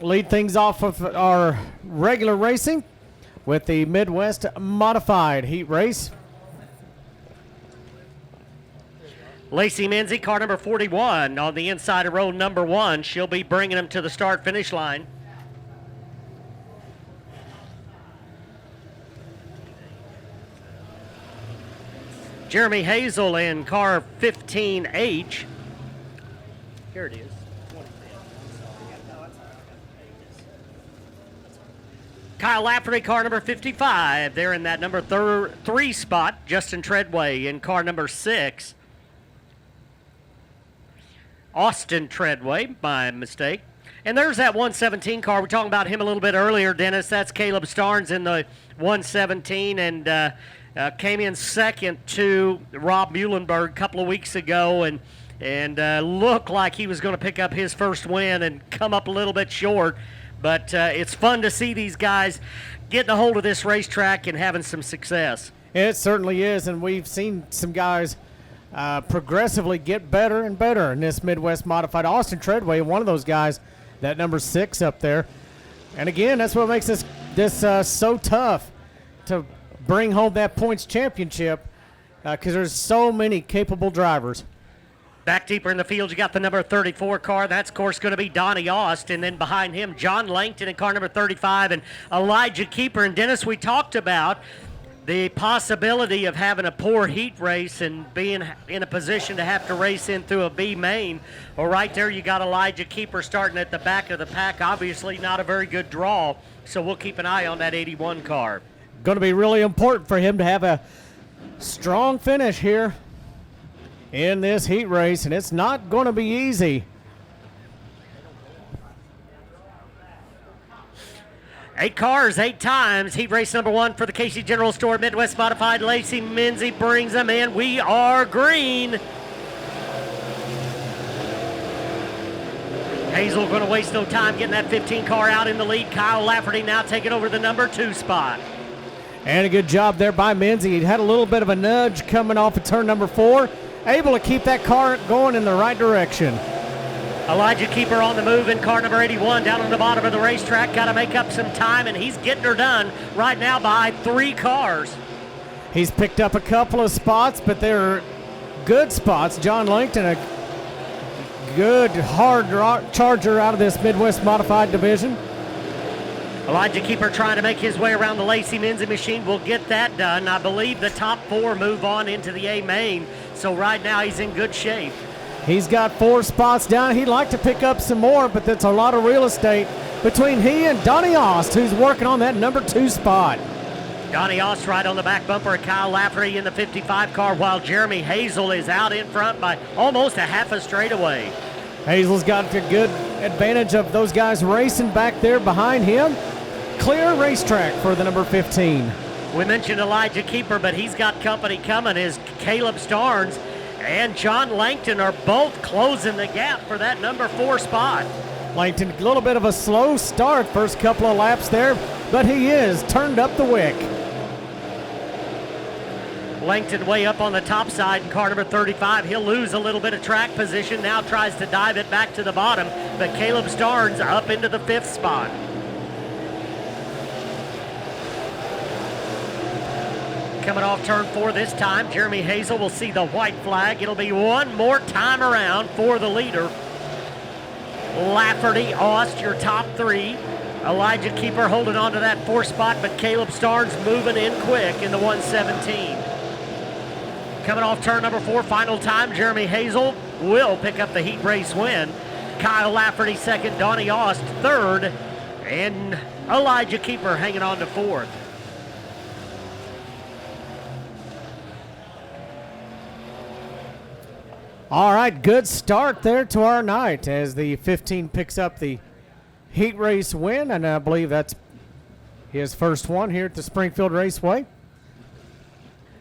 lead things off of our regular racing with the Midwest Modified Heat Race. Lacey Menzie, car number 41, on the inside of row number 1. She'll be bringing them to the start-finish line. Jeremy Hazel in car 15H. Here it is. Kyle Lafferty, car number 55. They're in that number 3 spot. Justin Treadway in car number 6. Austin Treadway, my mistake. And there's that 117 car. We were talking about him a little bit earlier, Dennis. That's Caleb Starnes in the 117 and came in second to Rob Muhlenberg a couple of weeks ago and looked like he was going to pick up his first win and come up a little bit short. But it's fun to see these guys getting a hold of this racetrack and having some success. It certainly is, and we've seen some guys progressively get better and better in this Midwest Modified. Austin Treadway, one of those guys, that number 6 up there. And again, that's what makes this so tough to bring home that points championship because there's so many capable drivers. Back deeper in the field, you got the number 34 car. That's, of course, going to be Donnie Aust. And then behind him, John Langton in car number 35 and Elijah Keeper. And, Dennis, we talked about the possibility of having a poor heat race and being in a position to have to race in through a B main. Well, right there you got Elijah Keeper starting at the back of the pack. Obviously not a very good draw, so we'll keep an eye on that 81 car. Going to be really important for him to have a strong finish here in this heat race, and it's not going to be easy. 8 cars, 8 times. Heat race number 1 for the Casey General Store Midwest Modified. Lacey Menzie brings them in. We are green. Hazel going to waste no time getting that 15 car out in the lead. Kyle Lafferty now taking over the number 2 spot. And a good job there by Menzie. He had a little bit of a nudge coming off of turn number 4. Able to keep that car going in the right direction. Elijah Keeper on the move in car number 81 down on the bottom of the racetrack. Got to make up some time, and he's getting her done right now by 3 cars. He's picked up a couple of spots, but they're good spots. John Langton, a good, hard charger out of this Midwest Modified division. Elijah Keeper trying to make his way around the Lacey Menzie machine. Will get that done. I believe the top 4 move on into the A main, so right now he's in good shape. He's got 4 spots down. He'd like to pick up some more, but that's a lot of real estate between he and Donnie Aust, who's working on that number 2 spot. Donnie Aust right on the back bumper of Kyle Lafferty in the 55 car, while Jeremy Hazel is out in front by almost a half a straightaway. Hazel's got a good advantage of those guys racing back there behind him. Clear racetrack for the number 15. We mentioned Elijah Keeper, but he's got company coming as Caleb Starnes and John Langton are both closing the gap for that number 4 spot. Langton, a little bit of a slow start first couple of laps there, but he is turned up the wick. Langton way up on the top side in car number 35. He'll lose a little bit of track position. Now tries to dive it back to the bottom, but Caleb Starnes up into the 5th spot. Coming off turn 4 this time, Jeremy Hazel will see the white flag. It'll be one more time around for the leader. Lafferty, Aust, your top 3. Elijah Keeper holding on to that 4th spot, but Caleb Starnes moving in quick in the 117. Coming off turn number 4, final time, Jeremy Hazel will pick up the heat race win. Kyle Lafferty 2nd, Donnie Aust 3rd, and Elijah Keeper hanging on to 4th. All right, good start there to our night as the 15 picks up the heat race win, and I believe that's his first one here at the Springfield Raceway.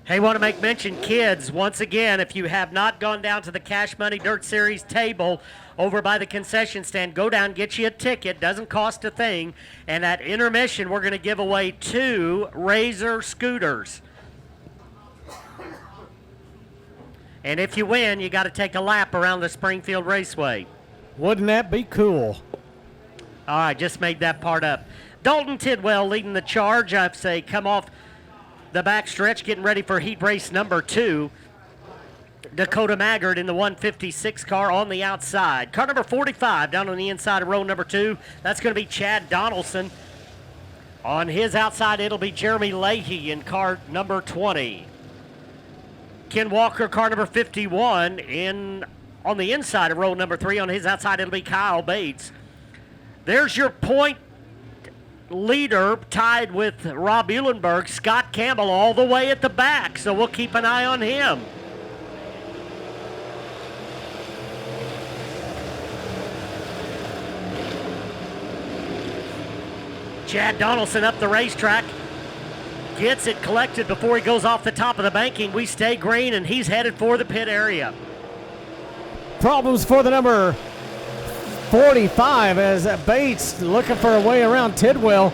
Hey, want to make mention, kids, once again, if you have not gone down to the Cash Money Dirt Series table over by the concession stand, go down, get you a ticket, doesn't cost a thing, and at intermission, we're going to give away 2 Razor scooters. And if you win, you got to take a lap around the Springfield Raceway. Wouldn't that be cool? All right, just made that part up. Dalton Tidwell leading the charge. I'd say come off the back stretch, getting ready for heat race number 2. Dakota Maggard in the 156 car on the outside. Car number 45 down on the inside of row number 2. That's going to be Chad Donaldson. On his outside, it'll be Jeremy Leahy in car number 20. Ken Walker, car number 51, on the inside of row number 3. On his outside, it'll be Kyle Bates. There's your point leader, tied with Rob Eulenberg. Scott Campbell all the way at the back, so we'll keep an eye on him. Chad Donaldson up the racetrack. Gets it collected before he goes off the top of the banking. We stay green, and he's headed for the pit area. Problems for the number 45 as Bates looking for a way around Tidwell,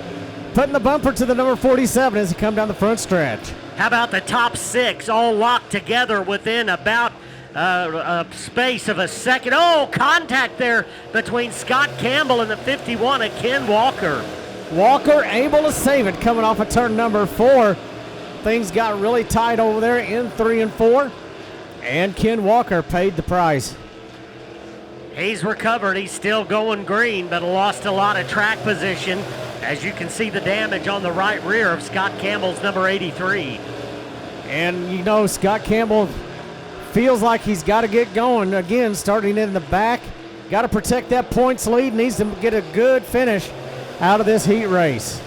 putting the bumper to the number 47 as he come down the front stretch. How about the top 6 all locked together within about a space of a second? Oh, contact there between Scott Campbell and the 51 of Ken Walker. Walker able to save it coming off of turn number 4. Things got really tight over there in 3 and 4, and Ken Walker paid the price. He's recovered. He's still going green, but lost a lot of track position. As you can see, the damage on the right rear of Scott Campbell's number 83. And you know, Scott Campbell feels like he's got to get going again, starting in the back. Got to protect that points lead. Needs to get a good finish out of this heat race.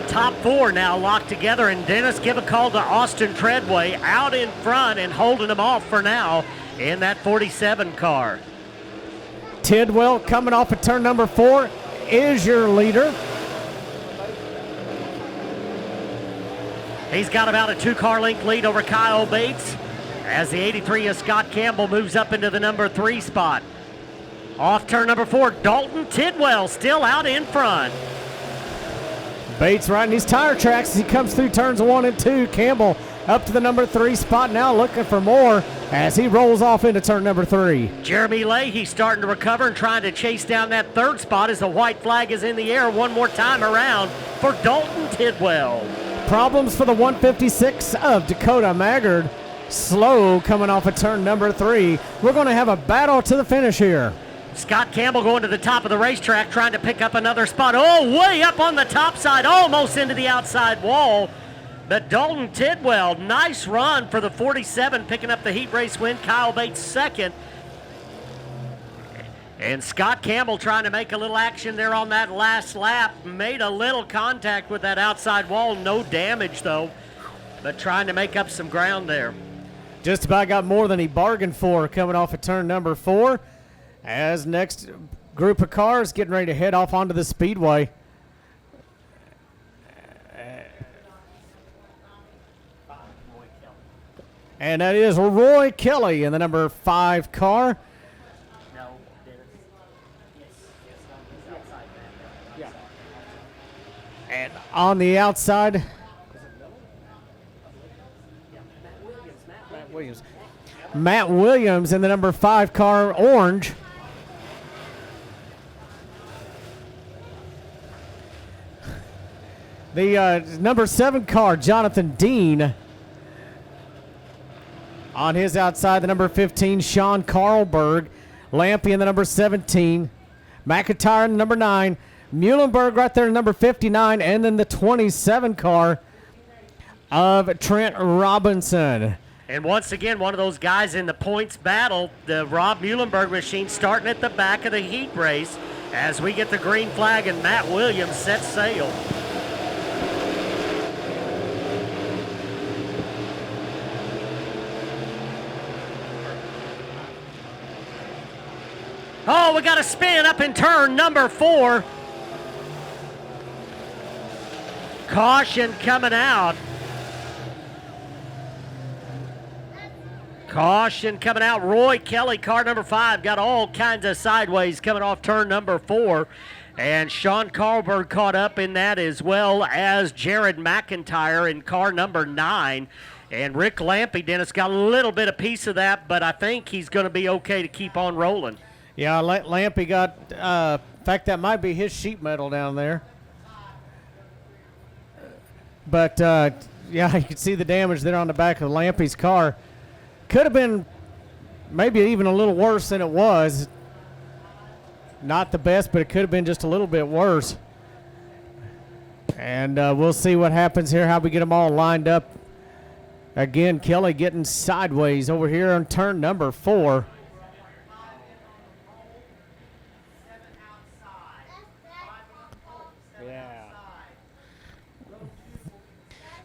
Top 4 now locked together, and Dennis, give a call to Austin Treadway out in front and holding him off for now in that 47 car. Tidwell coming off of turn number 4 is your leader. He's got about a 2-car length lead over Kyle Bates as the 83 of Scott Campbell moves up into the number 3 spot. Off turn number 4, Dalton Tidwell still out in front. Bates riding his tire tracks as he comes through turns 1 and 2. Campbell up to the number 3 spot now, looking for more as he rolls off into turn number 3. Jeremy Leahy starting to recover and trying to chase down that 3rd spot as the white flag is in the air one more time around for Dalton Tidwell. Problems for the 156 of Dakota Maggard. Slow coming off of turn number 3. We're going to have a battle to the finish here. Scott Campbell going to the top of the racetrack, trying to pick up another spot. Oh, way up on the top side, almost into the outside wall. But Dalton Tidwell, nice run for the 47, picking up the heat race win. Kyle Bates second. And Scott Campbell trying to make a little action there on that last lap. Made a little contact with that outside wall. No damage, though, but trying to make up some ground there. Just about got more than he bargained for coming off of turn number 4. As next group of cars getting ready to head off onto the speedway. And that is Roy Kelly in the number 5 car. No, And on the outside, Matt Williams in the number 5 car, orange. The number 7 car, Jonathan Dean. On his outside, the number 15, Sean Carlberg. Lampy in the number 17. McIntyre in the number 9. Muhlenberg right there in number 59. And then the 27 car of Trent Robinson. And once again, one of those guys in the points battle, the Rob Muhlenberg machine starting at the back of the heat race as we get the green flag and Matt Williams sets sail. Oh, we got a spin up in turn number 4. Caution coming out. Caution coming out. Roy Kelly, car number 5, got all kinds of sideways coming off turn number 4. And Sean Carlberg caught up in that, as well as Jared McIntyre in car number 9. And Rick Lampy, Dennis, got a little bit of piece of that, but I think he's going to be okay to keep on rolling. Yeah, Lampy got, in fact, that might be his sheet metal down there. But, yeah, you can see the damage there on the back of Lampy's car. Could have been maybe even a little worse than it was. Not the best, but it could have been just a little bit worse. And we'll see what happens here, how we get them all lined up. Again, Kelly getting sideways over here on turn number 4.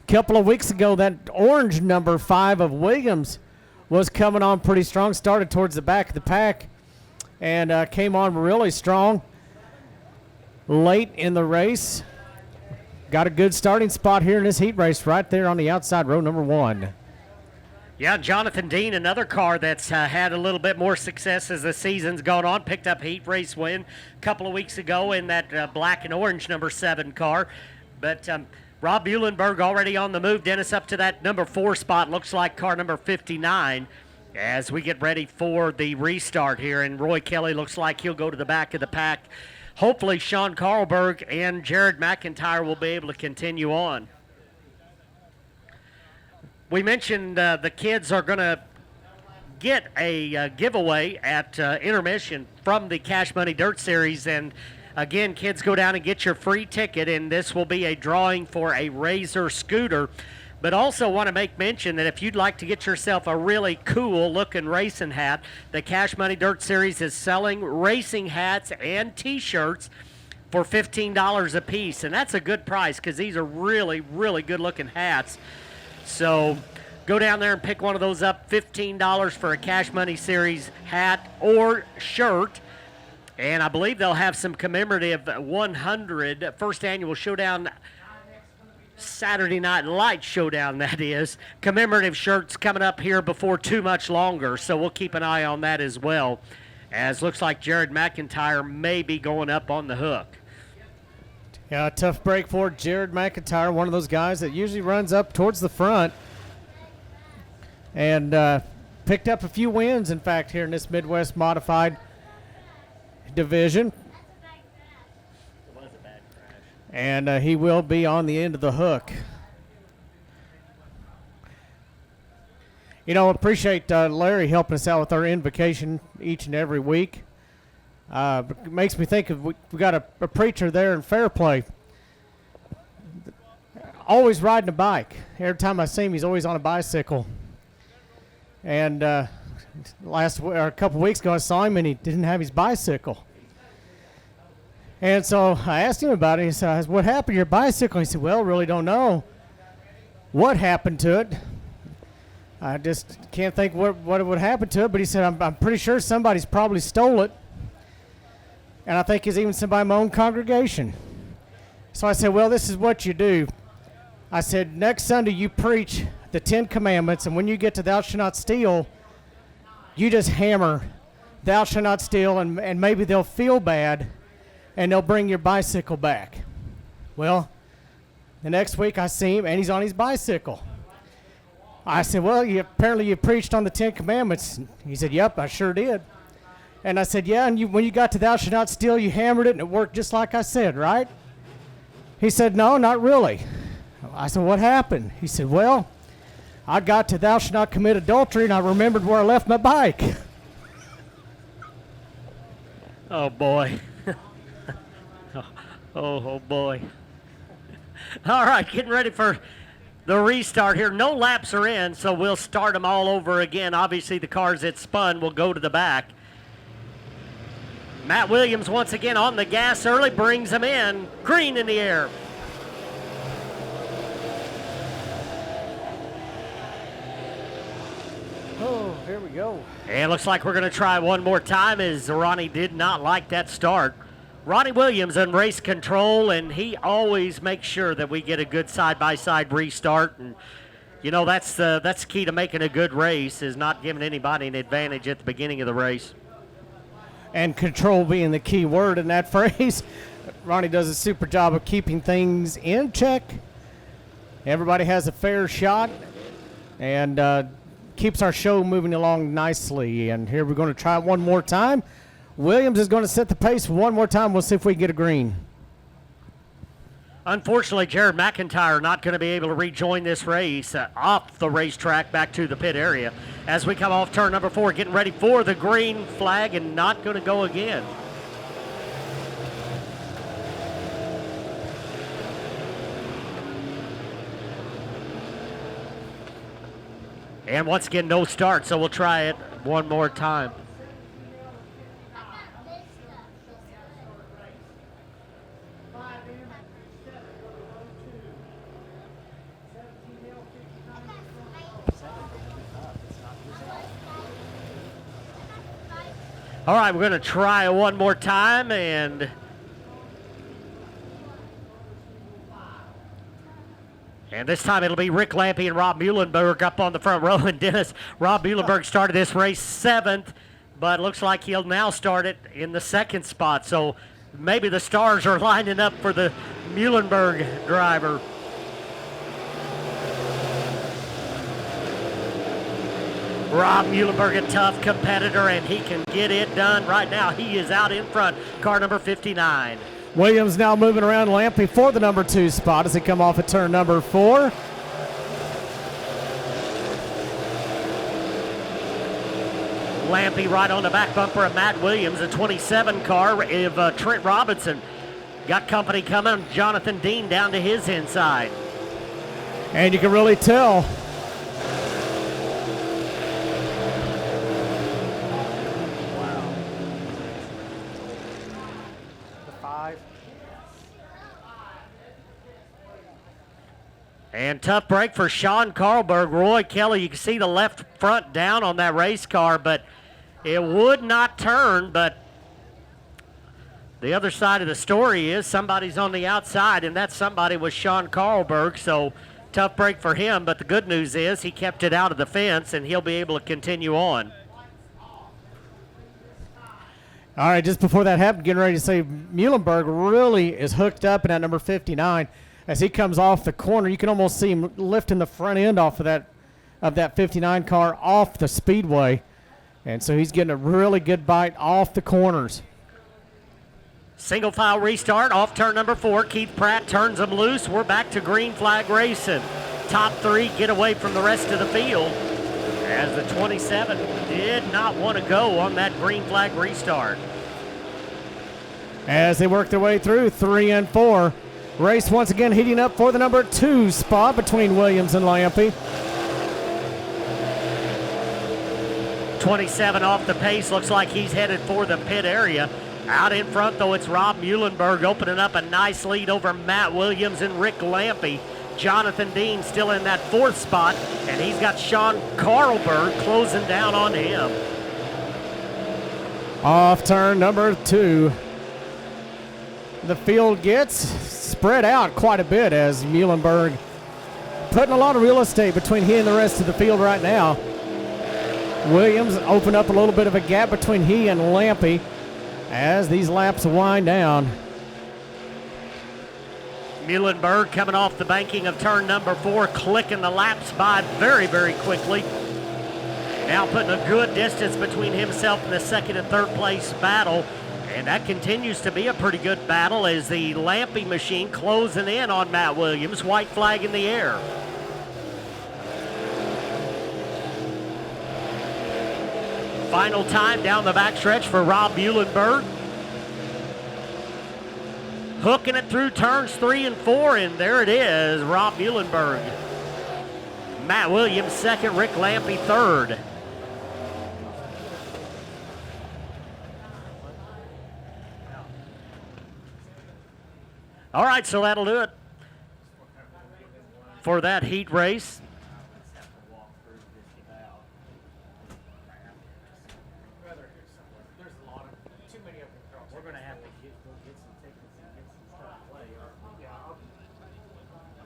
Couple of weeks ago, that orange number 5 of Williams was coming on pretty strong, started towards the back of the pack, and came on really strong late in the race. Got a good starting spot here in this heat race right there on the outside row number 1. Yeah, Jonathan Dean, another car that's had a little bit more success as the season's gone on, picked up heat race win a couple of weeks ago in that black and orange number 7 car. But Rob Eulenberg already on the move. Dennis up to that number 4 spot. Looks like car number 59 as we get ready for the restart here. And Roy Kelly looks like he'll go to the back of the pack. Hopefully Sean Carlberg and Jared McIntyre will be able to continue on. We mentioned the kids are going to get a giveaway at intermission from the Cash Money Dirt Series. And again, kids, go down and get your free ticket, and this will be a drawing for a Razor scooter. But also want to make mention that if you'd like to get yourself a really cool looking racing hat, the Cash Money Dirt Series is selling racing hats and t-shirts for $15 a piece. And that's a good price because these are really, really good looking hats. So go down there and pick one of those up, $15 for a Cash Money Series hat or shirt. And I believe they'll have some commemorative 100 first annual showdown, Saturday Night Light showdown, that is, commemorative shirts coming up here before too much longer. So we'll keep an eye on that as well, as looks like Jared McIntyre may be going up on the hook. Yeah, a tough break for Jared McIntyre, one of those guys that usually runs up towards the front. And picked up a few wins, in fact, here in this Midwest Modified division. And he will be on the end of the hook. You know, appreciate Larry helping us out with our invocation each and every week. It makes me think of we got a preacher there in Fairplay. Always riding a bike. Every time I see him, he's always on a bicycle. And a couple weeks ago, I saw him and he didn't have his bicycle. And so I asked him about it. He said, "What happened to your bicycle?" He said, "Well, really don't know what happened to it. I just can't think what would happen to it." But he said, I'm pretty sure somebody's probably stole it. And I think it's even somebody in my own congregation. So I said, "Well, this is what you do." I said, "Next Sunday you preach the 10 Commandments, and when you get to thou shalt not steal, you just hammer thou shalt not steal, and maybe they'll feel bad, and they'll bring your bicycle back." Well, the next week I see him, and he's on his bicycle. I said, "Well, apparently you preached on the 10 Commandments." He said, "Yep, I sure did." And I said, "Yeah, and when you got to thou shalt not steal, you hammered it, and it worked just like I said, right?" He said, "No, not really." I said, "What happened?" He said, "Well, I got to thou shalt not commit adultery, and I remembered where I left my bike." Oh, boy. Oh, boy. All right, getting ready for the restart here. No laps are in, so we'll start them all over again. Obviously, the cars that spun will go to the back. Matt Williams once again on the gas early, brings them in. Green in the air. Oh, here we go. And it looks like we're going to try one more time, as Ronnie did not like that start. Ronnie Williams in race control, and he always makes sure that we get a good side-by-side restart. And, you know, that's the key to making a good race, is not giving anybody an advantage at the beginning of the race. And control being the key word in that phrase. Ronnie does a super job of keeping things in check. Everybody has a fair shot, and keeps our show moving along nicely. And here we're going to try it one more time. Williams is going to set the pace one more time. We'll see if we can get a green. Unfortunately, Jared McIntyre not going to be able to rejoin this race off the racetrack back to the pit area. As we come off turn number 4, getting ready for the green flag and not going to go again. And once again, no start, so we'll try it one more time. All right, we're going to try it one more time, and this time it'll be Rick Lampe and Rob Muhlenberg up on the front row. And Dennis, Rob Muhlenberg started this race 7th, but looks like he'll now start it in the 2nd spot. So maybe the stars are lining up for the Muhlenberg driver. Rob Muhlenberg, a tough competitor, and he can get it done right now. He is out in front, car number 59. Williams now moving around Lampe for the number 2 spot as they come off at turn number 4. Lampe right on the back bumper of Matt Williams, a 27 car of Trent Robinson. Got company coming, Jonathan Dean down to his inside. And you can really tell and tough break for Sean Carlberg. Roy Kelly, you can see the left front down on that race car, but it would not turn. But the other side of the story is somebody's on the outside, and that somebody was Sean Carlberg. So tough break for him, but the good news is he kept it out of the fence, and he'll be able to continue on. All right, just before that happened, getting ready to say Muhlenberg really is hooked up in that number 59. As he comes off the corner, you can almost see him lifting the front end off of that 59 car off the speedway. And so he's getting a really good bite off the corners. Single file restart off turn number 4. Keith Pratt turns them loose. We're back to green flag racing. Top 3 get away from the rest of the field as the 27 did not want to go on that green flag restart. As they work their way through 3 and 4. Race once again heating up for the number 2 spot between Williams and Lampe. 27 off the pace, looks like he's headed for the pit area. Out in front, though, it's Rob Muhlenberg opening up a nice lead over Matt Williams and Rick Lampe. Jonathan Dean still in that 4th spot, and he's got Sean Carlberg closing down on him. Off turn number 2. The field gets spread out quite a bit as Muhlenberg putting a lot of real estate between he and the rest of the field right now. Williams opened up a little bit of a gap between he and Lampe as these laps wind down. Muhlenberg coming off the banking of turn number 4, clicking the laps by very, very quickly. Now putting a good distance between himself and the 2nd and 3rd place battle. And that continues to be a pretty good battle as the Lampe machine closing in on Matt Williams. White flag in the air. Final time down the backstretch for Rob Muhlenberg. Hooking it through turns 3 and 4, and there it is, Rob Muhlenberg. Matt Williams 2nd, Rick Lampe 3rd. All right, so that'll do it for that heat race. We're going to have to get some tickets and get some stuff to play. Yeah, I'll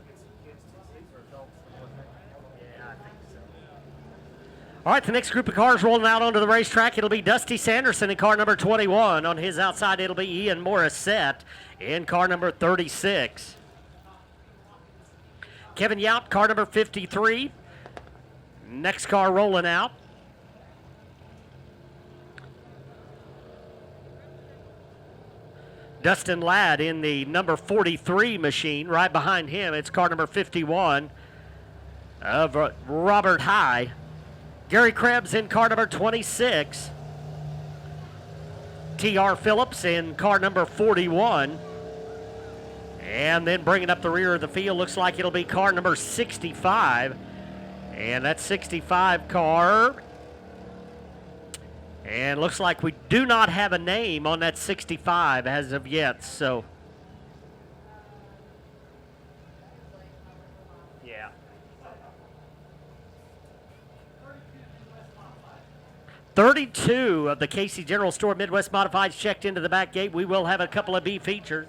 get some kids to see for adults. Yeah, I think so. All right, the next group of cars rolling out onto the racetrack. It'll be Dusty Sanderson in car number 21. On his outside, it'll be Ian Morissette in car number 36. Kevin Yount, car number 53. Next car rolling out. Dustin Ladd in the number 43 machine. Right behind him, it's car number 51 of Robert High. Gary Krebs in car number 26. T.R. Phillips in car number 41. And then bringing up the rear of the field, looks like it'll be car number 65. And that 65 car, and looks like we do not have a name on that 65 as of yet, so. Yeah. 32 of the Casey General Store Midwest Modifieds checked into the back gate. We will have a couple of B features.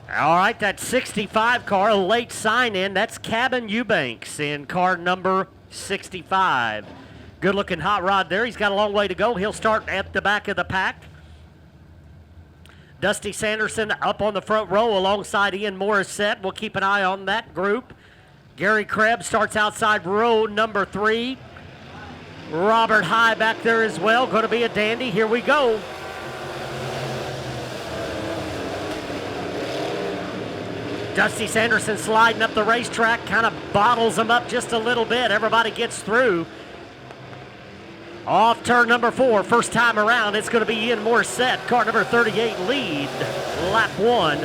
All right, that 65 car, a late sign-in. That's Cabin Eubanks in car number 65. Good-looking hot rod there. He's got a long way to go. He'll start at the back of the pack. Dusty Sanderson up on the front row alongside Ian Morissette. We'll keep an eye on that group. Gary Krebs starts outside row number 3. Robert High back there as well. Going to be a dandy. Here we go. Dusty Sanderson sliding up the racetrack, kind of bottles them up just a little bit. Everybody gets through. Off turn number 4, first time around, it's going to be Ian Morissette, car number 38, lead, lap 1.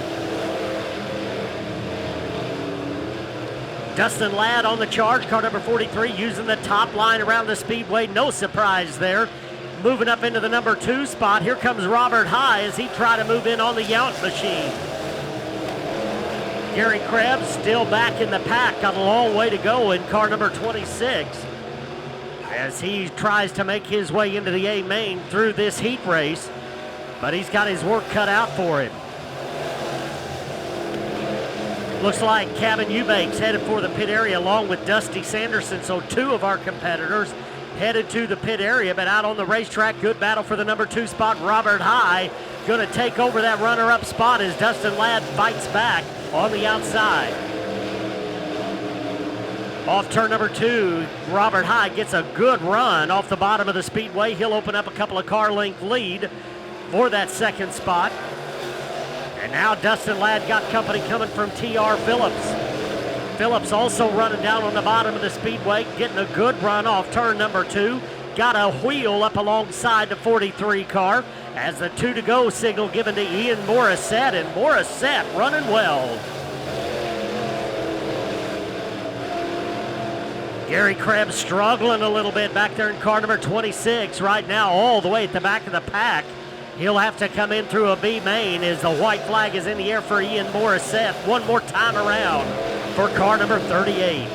Dustin Ladd on the charge, car number 43, using the top line around the speedway. No surprise there. Moving up into the number 2 spot. Here comes Robert High as he tries to move in on the Yount machine. Gary Krebs still back in the pack, got a long way to go in car number 26 as he tries to make his way into the A main through this heat race, but he's got his work cut out for him. Looks like Cabin Eubanks headed for the pit area along with Dusty Sanderson, so 2 of our competitors headed to the pit area, but out on the racetrack, good battle for the number 2 spot. Robert High going to take over that runner-up spot as Dustin Ladd fights back on the outside. Off turn number 2, Robert High gets a good run off the bottom of the speedway. He'll open up a couple of car length lead for that second spot. And now Dustin Ladd got company coming from T.R. Phillips. Phillips also running down on the bottom of the speedway, getting a good run off turn number 2. Got a wheel up alongside the 43 car as the 2 to go signal given to Ian Morissette, and Morissette running well. Gary Krebs struggling a little bit back there in car number 26 right now, all the way at the back of the pack. He'll have to come in through a B main as the white flag is in the air for Ian Morissette. One more time around for car number 38.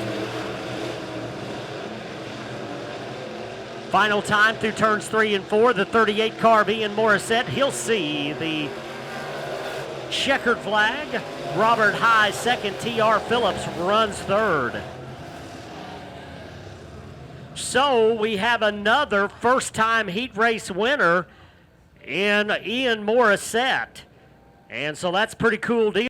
Final time through turns 3 and 4, the 38 car of Ian Morissette. He'll see the checkered flag. Robert High second, T.R. Phillips runs third. So we have another first-time heat race winner in Ian Morissette. And so that's a pretty cool deal.